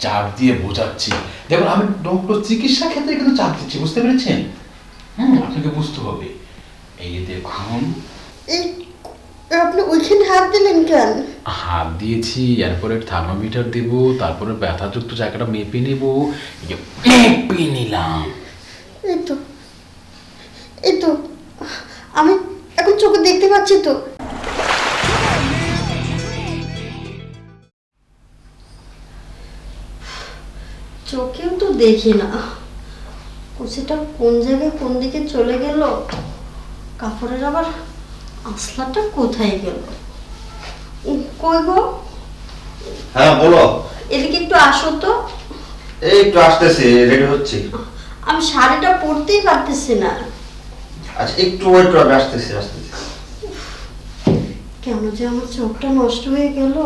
চাপ দিয়ে বোঝাচ্ছি। দেখুন আমি ডক্টর চিকিৎসা ক্ষেত্রে কিন্তু চাপ দিচ্ছি, বুঝতে পেরেছেন? আপনাকে বুঝতে হবে। এই যে দেখুন, এই আপনি ওইখানে হাত দিলেন কেন? হাত দিয়েছি, এরপরে থার্মোমিটার দেব, তারপরে ব্যথাযুক্ত জায়গাটা মেপে নেব। এই যে মেপে নিলাম। এই তো এই তো আমি এখন চোখে দেখতে পাচ্ছি তো। চোখেও তো দেখি না, কুচিটা কোন জায়গায় কোন দিকে চলে গেল, কাপড়ের আবার আসলাটা কোথায় গেল? কই গো? হ্যাঁ বলো। এদিকে একটু আসো তো। এই একটু আসতেছি, রেডি হচ্ছি। আমি শাড়িটা পরতেই পারতেছি না। আচ্ছা একটু ওয়েট করো, আমি আসতেছি। কেন যে আমার চোখটা নষ্ট হয়ে গেল।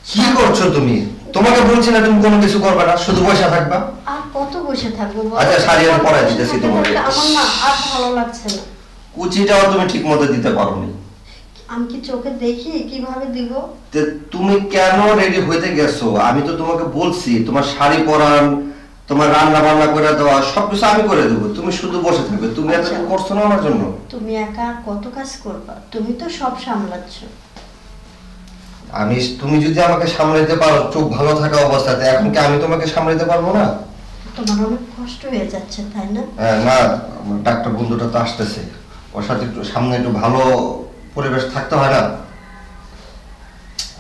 কি করছো তুমি? তোমাকে বলছি না তুমি কোনো কিছু করবে না, শুধু বসে থাকবা। আর কত বসে থাকবো বলো? আচ্ছা, শাড়ি আমি পরাই দিতেছি তোমাকে। আমার না আর ভালো লাগছে না। কুচিটাও তুমি ঠিক মতো দিতে পারোনি। আমি কি চোখে দেখি কিভাবে দিব? তুমি কেন রেডি হইতে গেছো? আমি তো তোমাকে বলছি তোমার শাড়ি পরান, তোমার রান্না বান্না করে দেওয়া সবকিছু আমি করে দেবো, তুমি শুধু বসে থাকবে। তুমি এত করছো না আমার জন্য। তুমি একা আর কত কাজ করবা? তুমি তো সব সামলাচ্ছ। তুমি যদি আমাকে সামলাতে পারো চোখ ভালো থাকা অবস্থাতে, এখন কি আমি তোমাকে সামলাতে পারবো না? তোমার অনেক কষ্ট হয়ে যাচ্ছে তাই না? না, আমার ডাক্তার বন্ধুটা তো আসতেছে, ওর সাথে একটু সামনে একটু ভালো পরিবেশ থাকতে হয় না?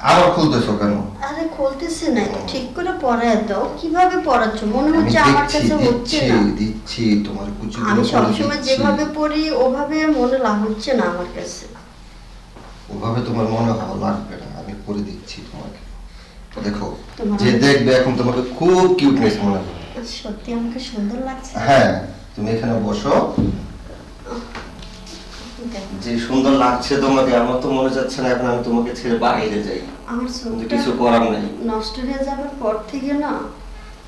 আবার খুলতেছো কেন? আরে খুলতেছি না, ঠিক করে পরায় দাও। কিভাবে পরাচ্ছ? মনে হচ্ছে আমার কাছে হচ্ছে না। দিচ্ছি তোমার কুচি। আমি সবসময় যেভাবে পড়ি ওভাবে মনে হচ্ছে না আমার কাছে। ওভাবে তোমার মনে হওয়া লাগবে না, আমি করে দিচ্ছি তোমাকে। দেখো, তোমার- যে দেখবে এখন তোমাকে খুব কিউটনেস মনে হবে। সত্যি আমাকে সুন্দর লাগছে। হ্যাঁ, তুমি এখানে বসো। দেখো, যে সুন্দর লাগছে তোমাকে, আমার তো মনে যাচ্ছে না এখন আমি তোমাকে ছেড়ে বাইরে যাই। আমার কিন্তু চোখটা কিছু করার নেই। নষ্ট হয়ে যাবার পর থেকে না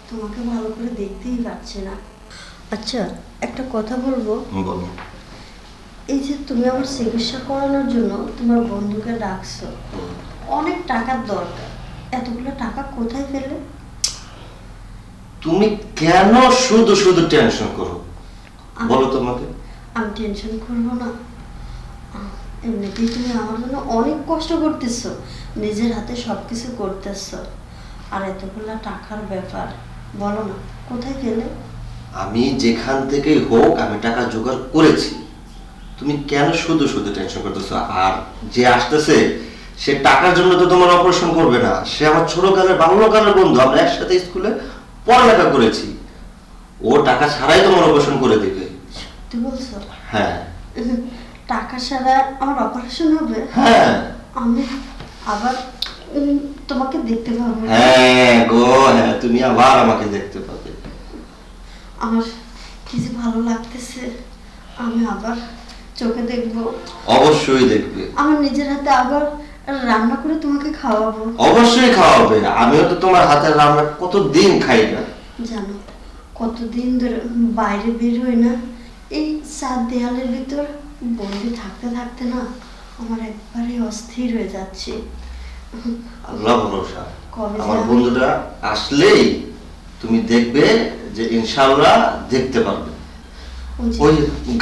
তোমাকে ভালো করে দেখতেই পাচ্ছি না। আচ্ছা একটা কথা বলবো। বলো। এই যে তুমি আমার চিকিৎসা করানোর জন্য তোমার বন্ধুকে ডাকছো, অনেক টাকার দরকার, এতগুলো টাকা কোথায় পেলে? তুমি কেন শুধু শুধু টেনশন করো বলো তোমাকে? আমি টেনশন করবো না। এমনিতেই তুমি আমার জন্য অনেক কষ্ট করতেছো, নিজের হাতে সবকিছু করতেছো, আর এতগুলো টাকার ব্যাপার, বলো না কোথায় গেলে? আমি যেখান থেকেই হোক আমি টাকা জোগাড় করেছি। তুমি কেন শুধু শুধু টেনশন করতেছো? আর যে আসতেছে সে টাকার জন্য তো তোমার অপারেশন করবে না, সে আমার ছোটকালের বাল্যকালের বন্ধু, আমরা একসাথে স্কুলে পড়ালেখা করেছি। ও টাকা ছাড়াই তোমার অপারেশন করে দিবে। সত্যি বলছো? হ্যাঁ। টাকা ছাড়া আমার অপারেশন হবে? হ্যাঁ। আমি আবার তোমাকে দেখতে পাবো? হ্যাঁ গো, হ্যাঁ, তুমি আবার আমাকে দেখতে পাবে। আমার কি যে ভালো লাগতেছে, আমি আবার চোখে দেখবো। অবশ্যই দেখবে। আমার নিজের হাতে আবার রান্না করে তোমাকে খাওয়াবো। অবশ্যই খাওয়াবে, আমিও তো তোমার হাতের রান্না কতদিন খাই না। জানো কতদিন ধরে বাইরে বের হই না, এই চার দেয়ালের ভিতর বন্দি থাকতে থাকতে না আমার একবারে অস্থির হয়ে যাচ্ছে। আল্লাহ ভরসা, কবে আমার যাবে? বন্ধুটা আসলেই তুমি দেখবে যে ইনশাআল্লাহ দেখতে পারবে। ওই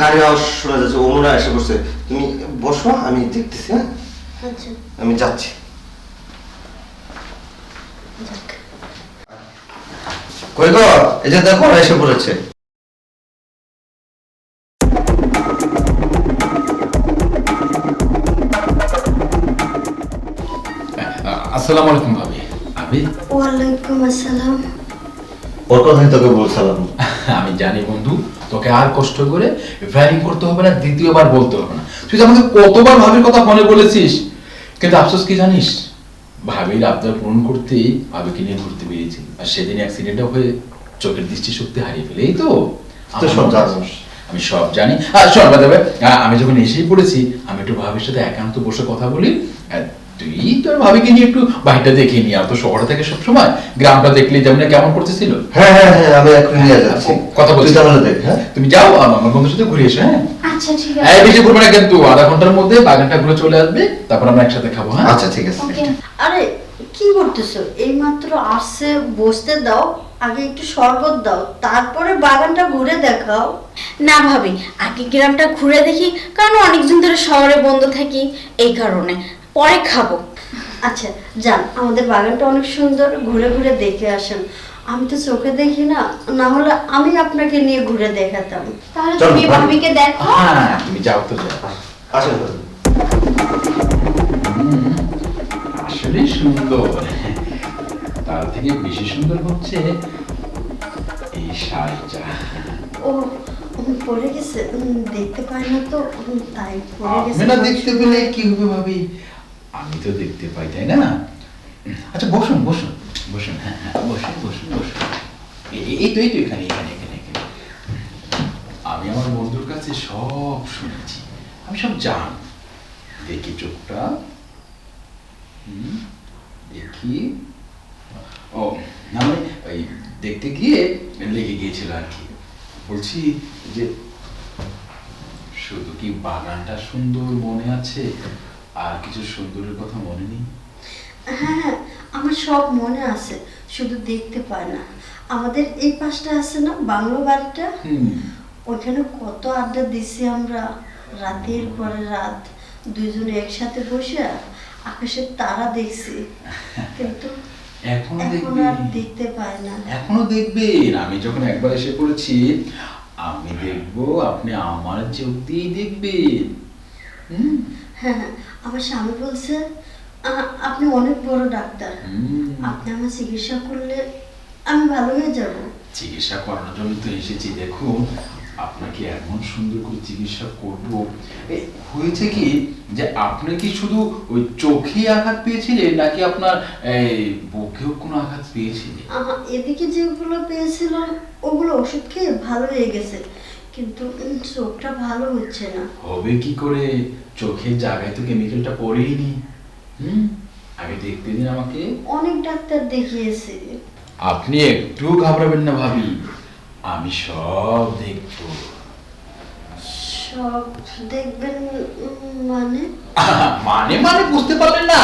গাড়ি আওয়াজ শোনা যাচ্ছে, ও মনে হয় এসে বসছে। তুমি বসো, আমি দেখতেছি। হ্যাঁ, আচ্ছা আমি যাচ্ছি। যাক। কই গো, এই যে দেখো ওরা এসে পড়েছে। আসসালামু আলাইকুম ভাবি। ভাবি, ওয়ালাইকুম আসসালাম। ওর কথাই তোকে বলছিলাম। আমি জানি বন্ধু, তোকে আর কষ্ট করে ভ্যারিং করতে হবে না, দ্বিতীয়বার বলতে হবে না। তুই তো আমাকে কতবার ভাবির কথা ফোনে বলেছিস, কিন্তু আফসোস কি জানিস, ভাবির আবদার পূরণ করতেই ভাবিকে নিয়ে ঘুরতে বেরিয়েছি, আর সেদিন অ্যাক্সিডেন্টটা হয়ে চোখের দৃষ্টিশক্তি হারিয়ে ফেলেই তো। তো সব জানিস। আমি সব জানি। শোন বাদে, আমি যখন এসেই পড়েছি, আমি একটু ভাবির সাথে একান্ত বসে কথা বলি। তুই তোর ভাবিকে নিয়ে একটু বাড়িটা দেখে নিয়ে আর তো শহর থেকে সব সময় গ্রামটা দেখলে যেমন কেমন করতেছিল। হ্যাঁ হ্যাঁ হ্যাঁ, আমি এখন নিয়ে যাচ্ছি। কথা বলছি, তুই তাহলে দেখ। হ্যাঁ, তুমি যাও, আমার বন্ধুর সাথে ঘুরে এসো। হ্যাঁ আচ্ছা ঠিক এই আছে। বেশি ঘুরবে না কিন্তু, আধা ঘন্টার মধ্যে বাগানটা ঘুরে চলে আসবে, তারপর আমরা একসাথে খাবো। হ্যাঁ আচ্ছা ঠিক আছে। ওকে। আরে কি করতেছো? এইমাত্র আসছে, বসতে দাও, আগে একটু শরবত দাও, তারপরে বাগানটা ঘুরে দেখাও। না ভাবি, আগে গ্রামটা ঘুরে দেখি, কারণ অনেকদিন ধরে শহরে বন্ধ থাকি, এই কারণে। পরে খাবো। আচ্ছা যান, আমাদের বাগানটা অনেক সুন্দর, ঘুরে ঘুরে দেখে আসেন। আমি তো চোখে দেখি না, না হলে আমি আপনাকে নিয়ে ঘুরে দেখাতাম। তাহলে চলো, তুমি ভাবি। ভাবিকে দেখো। হ্যাঁ তুমি যাও তো যাও। আসেন ভাবি। আসলেই সুন্দর, তার থেকে বেশি সুন্দর হচ্ছে এই শাড়িটা। ও পড়ে গেছে, দেখতে পাই না তো, তাই পড়ে আপনি গেছে। না দেখতে পেলে কি হবে ভাবি? আমি তো দেখতে পাই, তাই না? আচ্ছা বসুন বসুন বসুন, হ্যাঁ হ্যাঁ বসুন বসুন বসুন। এই তো এখানে এখানে এখানে এখানে। আমি আমার বন্ধুর কাছে সব শুনেছি, আমি সব জানি। দেখি চোখটা, দেখি। ও না মানে ওই দেখতে গিয়ে লেগে গিয়েছিল আর কি। বলছি যে শুধু কি বাগানটা সুন্দর মনে আছে, আর কিছু সুন্দরের কথা মনে নেই? হ্যাঁ, আমার সব মনে আছে, শুধু দেখতে পাই না। আমাদের এই পাশটা আছে না বাংলো বাড়িটা, ওখানে কত আড্ডা দিছি আমরা, রাতের পরে রাত, দুইজনে একসাথে বসে আকাশের তারা দেখছি, কিন্তু এখনো এখন আর দেখবেন? দেখতে পাই না। এখনো দেখবেন? আমি যখন একবার এসে পড়েছি, আমি দেখবো, আপনি আমার চোখ দিয়েই দেখবেন। হ্যাঁ হ্যাঁ, আমার স্বামী বলছে আপনি অনেক বড় ডাক্তার, আপনি আমার চিকিৎসা করলে আমি ভালো হয়ে যাব। চিকিৎসা করানোর জন্য তো এসেছি। দেখুন আপনাকে এমন সুন্দর করে চিকিৎসা করব। হয়েছে কি যে আপনি কি শুধু ওই চোখে আঘাত পেয়েছিলেন, নাকি আপনার বুকেও কোনো আঘাত পেয়েছিলেন? এদিকে যেগুলো পেয়েছিলাম ওগুলো ওষুধ খেয়ে ভালো হয়ে গেছে, কিন্তু চোখটা ভালো হচ্ছে না। হবে কি করে? চোখের জায়গায় তো কেমিক্যালটা পড়েইনি। আগে দেখতে দিন আমাকে। অনেক ডাক্তার দেখিয়েছি। আপনি একটু ঘাবড়াবেন না ভাবি, আমি সব দেখবো। সব দেখবেন মানে? মানে মানে বুঝতে পারলেন না?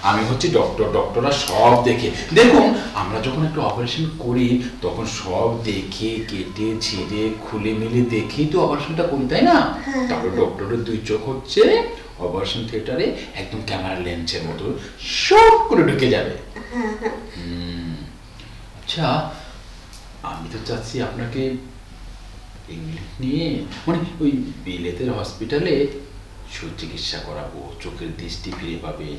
আমি হচ্ছে ডক্টর, ডক্টররা সব দেখে। দেখুন আমরা যখন একটা অপারেশন করি তখন সব দেখে কেটে ছেড়ে খুলে মিলে দেখেই তো অপারেশনটা করি, তাই না? তারপর ডক্টরের দুই চোখ হচ্ছে অপারেশন থিয়েটারে একদম ক্যামেরা লেন্সের মতো সব করে ঢুকে যাবে। আচ্ছা আমি তো চাচ্ছি আপনাকে ইংলিশ নিয়ে, মানে ওই বিলেতের হসপিটালে সুচিকিৎসা করাবো, চোখের দৃষ্টি ফিরে পাবেন,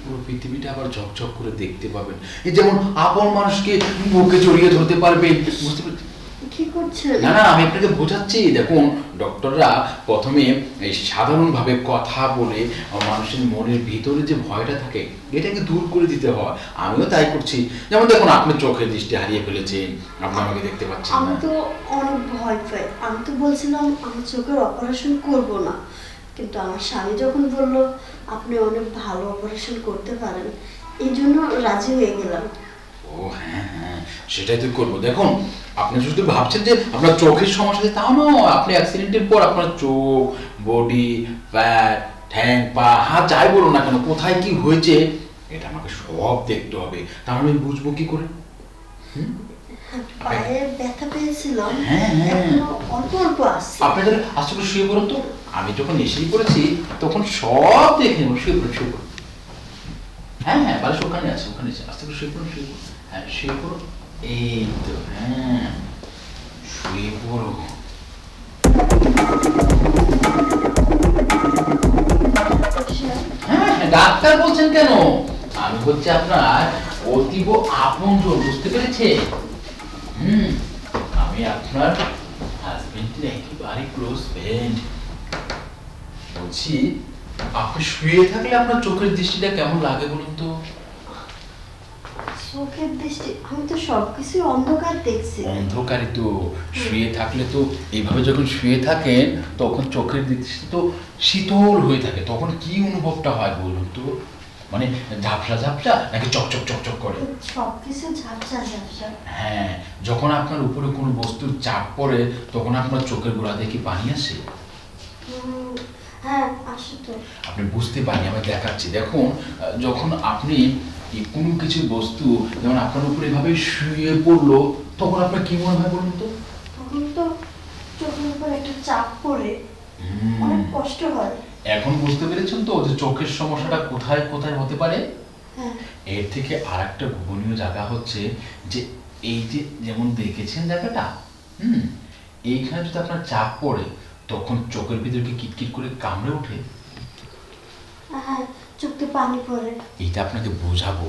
পুরো পৃথিবীটা আবার ঝকঝক করে দেখতে পাবেন। এই যেমন আপন মানুষকে বুকে জড়িয়ে ধরতে পারবেন। বুঝতে পারছেন? কি করছেন? না না, আমি আপনাকে বোঝাচ্ছি। দেখুন ডক্টররা প্রথমে এই সাধারণভাবে কথা বলে মানুষের মনের ভিতরে যে ভয়টা থাকে এটাকে দূর করে দিতে হয়। আমিও তাই করছি। যেমন দেখুন আপনি চোখের দৃষ্টি হারিয়ে ফেলেছেন, আপনি আমাকে দেখতে পাচ্ছেন আমি না। তো অনেক ভয় পাই, আমি তো বলছিলাম আমার চোখের অপারেশন করব না, কিন্তু আমার স্বামী যখন বলল আপনি অনেক ভালো অপারেশন করতে পারেন, এই জন্য রাজি হয়ে গেলাম। ও হ্যাঁ হ্যাঁ, সেটাই তো করবো। দেখুন আপনি শুধু ভাবছেন যে আপনার চোখের সমস্যা, তা নয়। আপনি অ্যাক্সিডেন্টের পর আপনার চোখ, বডি, প্যাট, ঠ্যাং, পা, হাত যাই বলুন না কেন, কোথায় কি হয়েছে এটা আমাকে সব দেখতে হবে। তাহলে আমি বুঝবো কি করে? পায়ে ব্যথা পেয়েছিলাম, হ্যাঁ, হ্যাঁ। এখনো অল্প অল্প আসছে। আপনি তাহলে আস্তে করে শুয়ে পড়ুন তো। আমি যখন এসেই পড়েছি তখন সব দেখে নেবো। শুয়ে পড়ুন শুয়ে পড়ুন। হ্যাঁ হ্যাঁ, বালিশ ওখানে আছে, ওখানে আছে। আস্তে করে শুয়ে পড়ুন শুয়ে পড়ুন। হ্যাঁ শুয়ে পড়ুন। এই তো, হ্যাঁ শুয়ে পড়ো। হ্যাঁ হ্যাঁ, ডাক্তার বলছেন কেন? আমি হচ্ছে আপনার অতীব আপনজন, বুঝতে পেরেছে? আমি আপনার হাজবেন্ডের একেবারে ক্লোজ ফ্রেন্ড। বলছি আপনি শুয়ে থাকলে আপনার চোখের দৃষ্টিটা কেমন লাগে বলুন তো? চোখের দৃষ্টি, আমি তো সবকিছু অন্ধকার দেখছি। অন্ধকারে তো শুয়ে থাকলে তো, এইভাবে যখন শুয়ে থাকেন তখন চোখের দৃষ্টি তো শীতল হয়ে থাকে। তখন কি অনুভবটা হয় বলুন তো? মানে ঝাপসা ঝাপসা নাকি চকচক চকচক করে? সবকিছু ঝাপসা ঝাপসা। হ্যাঁ, যখন আপনার উপরে কোনো বস্তুর চাপ পড়ে তখন আপনার চোখের গোড়া দিয়ে কি পানি আসে? হ্যাঁ আসে তো। আপনি বুঝতে পারেন, আমি দেখাচ্ছি। দেখুন যখন আপনি এই কোনো কিছু বস্তু যেমন আপনার উপরে এভাবে শুয়ে পড়লো, তখন আপনার কি মনে হয় বলুন তো? তখন তো চোখের উপর একটা চাপ পড়ে অনেক কষ্ট হয়। এখন বুঝতে পেরেছেন তো যে চোখের সমস্যাটা কোথায় কোথায় হতে পারে? হ্যাঁ এর থেকে আর একটা গোপনীয় জায়গা হচ্ছে যে এই যে যেমন দেখেছেন জায়গাটা, এইখানে যদি আপনার চাপ পড়ে তখন চোখের ভিতরে কি কিটকিট করে কামড়ে ওঠে। হ্যাঁ, চোখে পানি পড়ে। এইটা আপনাকে বোঝাবো,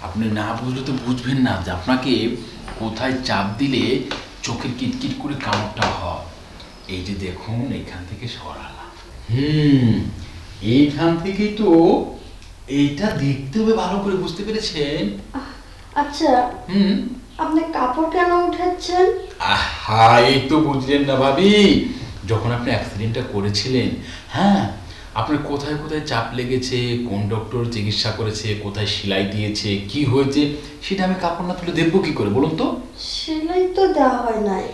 আপনি না বুঝলে তো বুঝবেন না যে আপনাকে কোথায় চাপ দিলে চোখের কিটকিট করে কামড়টা হয়। এই যে দেখুন এইখান থেকে সরালাম, এইখান থেকেই তো এইটা দেখতে হবে ভালো করে, বুঝতে পেরেছেন? আচ্ছা আপনি কাপড় কেন উঠাচ্ছেন? আহা, এই তো বুঝলেন না ভাবি। যখন আপনি অ্যাক্সিডেন্টটা করেছিলেন, হ্যাঁ, আপনার কোথায় কোথায় চাপ লেগেছে, কোন ডক্টর চিকিৎসা করেছে, কোথায় সেলাই দিয়েছে, কি হয়েছে, সেটা আমি কাপড় না তুলে দেখবো কি করে বলুন তো? সেলাই তো দেওয়া হয় নাই।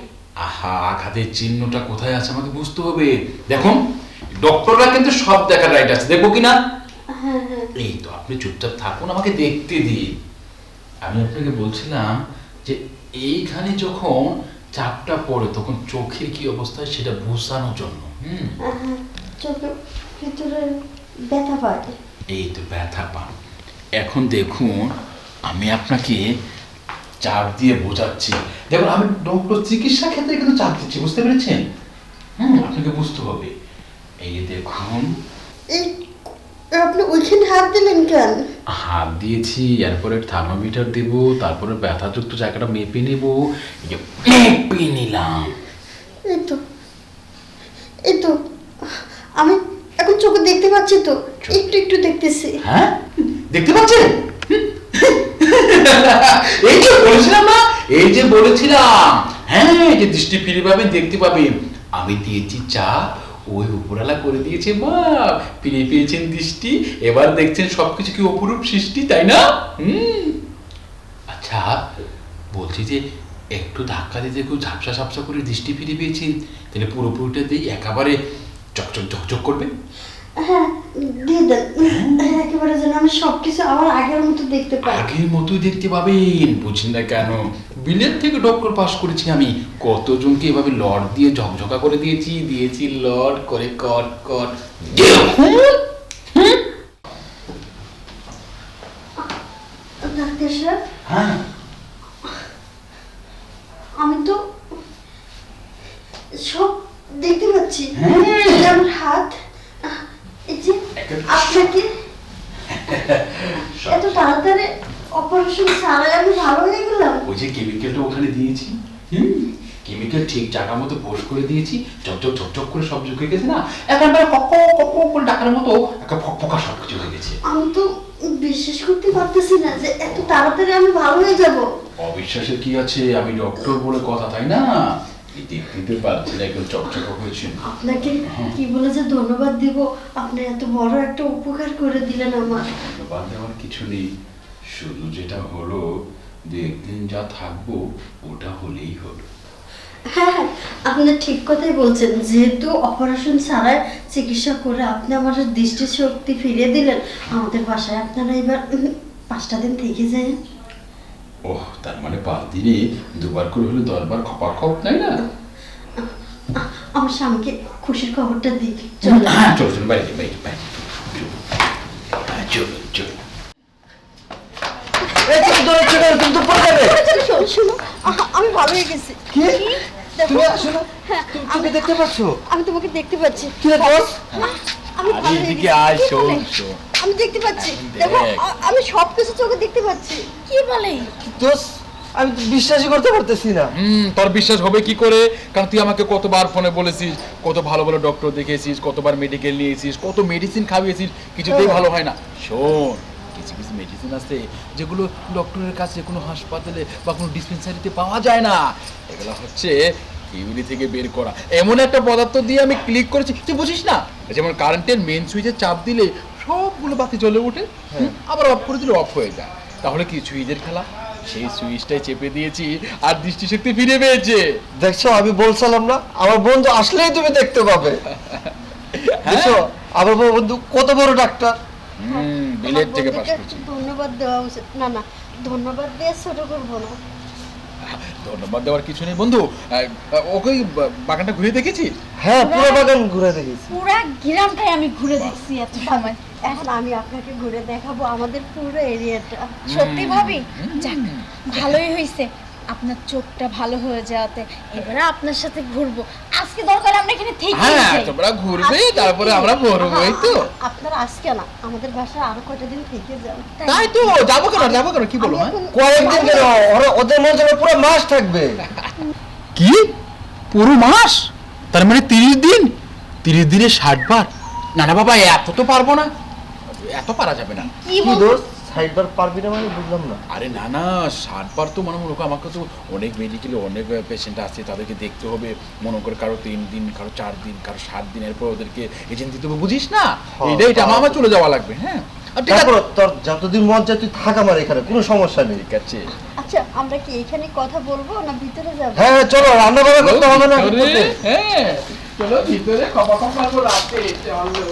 আহা, আঘাতের চিহ্নটা কোথায় আছে আমাকে বুঝতে হবে। দেখুন, ডক্টররা কিন্তু সব দেখার রাইট আছে, দেখবো কিনা? হ্যাঁ হ্যাঁ। এই তো, আপনি চুপচাপ থাকুন, আমাকে দেখতে দিন। আমি আপনাকে বলছিলাম যে এইখানে যখন চাপটা পড়ে তখন চোখের কি অবস্থা সেটা বোঝানোর জন্য। চোখের ভিতরে ব্যথা পায়। এই তো ব্যথা পান। এখন দেখুন আমি আপনাকে চাপ দিয়ে বোঝাচ্ছি। দেখুন আমি ডক্টর চিকিৎসা ক্ষেত্রে কিন্তু চাপ দিচ্ছি, বুঝতে পেরেছেন? আপনাকে বুঝতে হবে। এই দেখুন, এই আপনি ওইখানে হাত দিলেন কেন? হাত দিয়েছি, এরপরে থার্মোমিটার দেব, তারপরে ব্যথাযুক্ত জায়গাটা মেপে নেব। মেপে নিলাম। এই তো এই তো আমি এখন চোখে দেখতে পাচ্ছি তো, একটু একটু দেখতেছি। হ্যাঁ, দেখতে পাচ্ছেন? এই যে বলেছিলাম না, এই যে বলেছিলাম, হ্যাঁ, এই যে দৃষ্টি ফিরে পাবেন, দেখতে পাবেন। আমি দিয়েছি চা, ওই উপরালা করে দিয়েছে মা, ফিরে পেয়েছেন দৃষ্টি, এবার দেখছেন সবকিছু কি অপরূপ সৃষ্টি, তাই না? আচ্ছা বলছি যে একটু ধাক্কা দিতে একটু ঝাপসা ঝাপসা করে দৃষ্টি ফিরে পেয়েছেন, তাহলে পুরোপুরিটা দিয়ে একেবারে চকচক ঝকঝক করবে। হ্যাঁ দিয়ে দেন, একেবারে যেন আমি সবকিছু আবার আগের মতো দেখতে পাই। আগের মতোই দেখতে পাবেন, বুঝছেন না কেন? বিলেত থেকে ডক্টর পাস করেছি আমি, কতজনকে এভাবে লট দিয়ে ঝকঝকা করে দিয়েছি লট করে কট কট। ডাক্তার স্যার, হ্যাঁ, আমি তো সব দেখতে পাচ্ছি। হ্যাঁ। এই আমার হাত, এই যে আপনাকে এত তাড়াতাড়ি অপারেশন ছাড়াই আমি ভালো হয়ে গেলাম। ওই যে কেমিক্যালটা ওখানে দিয়েছি, কেমিক্যাল ঠিক জায়গা মতো পোষ করে দিয়েছি, ঝকঝক ঝকঝক করে সব ঝুঁকে গেছে না, একেবারে কক কক করে ডাকার মতো একটা ফকফকা সব কিছু হয়ে গেছে। আমি তো বিশ্বাস করতে পারতেছি না যে এত তাড়াতাড়ি আমি ভালো হয়ে যাব। অবিশ্বাসের কি আছে, আমি ডক্টর বলে কথা, তাই না? দেখতে পাচ্ছি না, একদম চকচকা হয়েছে। আপনাকে কি বলে যে ধন্যবাদ দিব, আপনি এত বড় একটা উপকার করে দিলেন আমার। ধন্যবাদ দেওয়ার কিছু নেই, শুধু যেটা হলো যে একদিন যা থাকবো ওটা হলেই হলো। হ্যাঁ হ্যাঁ, আপনি ঠিক কথাই বলছেন। যেহেতু অপারেশন ছাড়াই চিকিৎসা করে আপনি আমার দৃষ্টিশক্তি ফিরিয়ে দিলেন, আমাদের বাসায় আপনারা এবার 5টা দিন থেকে যায়। ওহ, তার মানে 5 দিনে 2বার করে হলে 10 বার খপা খপ, তাই না? আমার স্বামীকে খুশির খবরটা দিই। চলো চলো বাইরে বাইরে বাইরে চলো চলো। শোনো, আমি ভালো হয়ে গেছি। কি? দেখো, তুমি আসো না? হ্যাঁ, তুমি দেখতে পাচ্ছো? আমি তোমাকে দেখতে পাচ্ছি। কি রে দোষ? আমি ভালো হয়ে এদিকে গেছি। আয়, কি শোন, বলে? শোন। আমি দেখতে পাচ্ছি। এখন দেখো, দেখ। আমি সবকিছু চোখে দেখতে পাচ্ছি। কি বলে? দোষ, আমি তো বিশ্বাসই করতে পারতেছি না। তোর বিশ্বাস হবে কি করে? কারণ তুই আমাকে কতবার ফোনে বলেছিস, কত ভালো ভালো ডক্টর দেখেছিস, কতবার মেডিকেল নিয়েছিস, কত মেডিসিন খাইয়েছিস, কিছুতেই ভালো হয় না। শোন, কিছু কিছু মেডিসিন আছে যেগুলো ডক্টরের কাছে কোনো হাসপাতালে বা কোনো ডিসপেন্সারিতে পাওয়া যায় না। এগুলো হচ্ছে ইউরি থেকে বের করা এমন একটা পদার্থ দিয়ে আমি ক্লিক করেছি, তুই বুঝিস না? যেমন কারেন্টের মেন সুইচে চাপ দিলে সবগুলো বাতি জ্বলে ওঠে, আবার অফ করে দিলে অফ হয়ে যায়। তাহলে কি সুইচের খেলা? সেই সুইচটাই চেপে দিয়েছি আর দৃষ্টিশক্তি ফিরে পেয়েছে। দেখছো, আমি বলছিলাম না আমার বন্ধু আসলেই তুমি দেখতে পাবে। দেখছো আমার বন্ধু কত বড় ডাক্তার। বিলেট থেকে পাস বন্ধুকে করছি। ধন্যবাদ দেওয়া উচিত। না না, ধন্যবাদ দিয়ে ছোট করবো না। ধন্যবাদ দেওয়ার কিছু নেই বন্ধু। ওকে ওই বাগানটা ঘুরে দেখেছি। হ্যাঁ পুরো বাগান ঘুরে দেখেছি। পুরা গ্রামটাই আমি ঘুরে দেখছি এত সময়। এখন আমি আপনাকে ঘুরে দেখাবো আমাদের পুরো এরিয়াটা। সত্যি ভাবি, যাক ভালোই হয়েছে আপনার চোখটা ভালো হয়ে যাওয়াতে। এবারে আপনার সাথে ঘুরবো। আজকে দরকার আমরা এখানে থেকে হ্যাঁ তোমরা ঘুরবে, তারপরে আমরা ঘুরবো, এই তো। আপনারা আজকে না, আমাদের বাসায় আরো কয়টা দিন থেকে যান। তাই তো, যাবো কেন কি বলো? আমি হ্যাঁ? এখন কয়েকদিন কেন, ওদের মনে হচ্ছে পুরো মাস থাকবে। কি পুরো মাস? তার মানে 30 দিন? 30 দিনে 60 বার? না না বাবা, এত তো পারবো না, এত পারা যাবে না। কি কি বল দোস্ত, সাইডবার পারবি না মানে বুঝলাম না। আরে না না, 60 বার তো মনে মনে করো, আমাকে তো অনেক মেডিকেলে অনেক পেশেন্ট আছে, তাদেরকে দেখতে হবে। মনে করে কারো 3 দিন, কারো 4 দিন, কারো 7 দিন, এরপর ওদেরকে এজেন্ট দিতে হবে, বুঝিস না? এইটা আমার চলে যাওয়া লাগবে। হ্যাঁ আর ঠিক আছে, তারপর তোর যতদিন মন চায় তুই থাক আমার এখানে, কোনো সমস্যা নেই। ঠিক আছে। আচ্ছা, আমরা কি এখানে কথা বলবো না ভিতরে যাবো? হ্যাঁ হ্যাঁ, চলো, রান্না বান্না করতে হবে না। হ্যাঁ চলো ভিতরে, খবর রাতে চলো।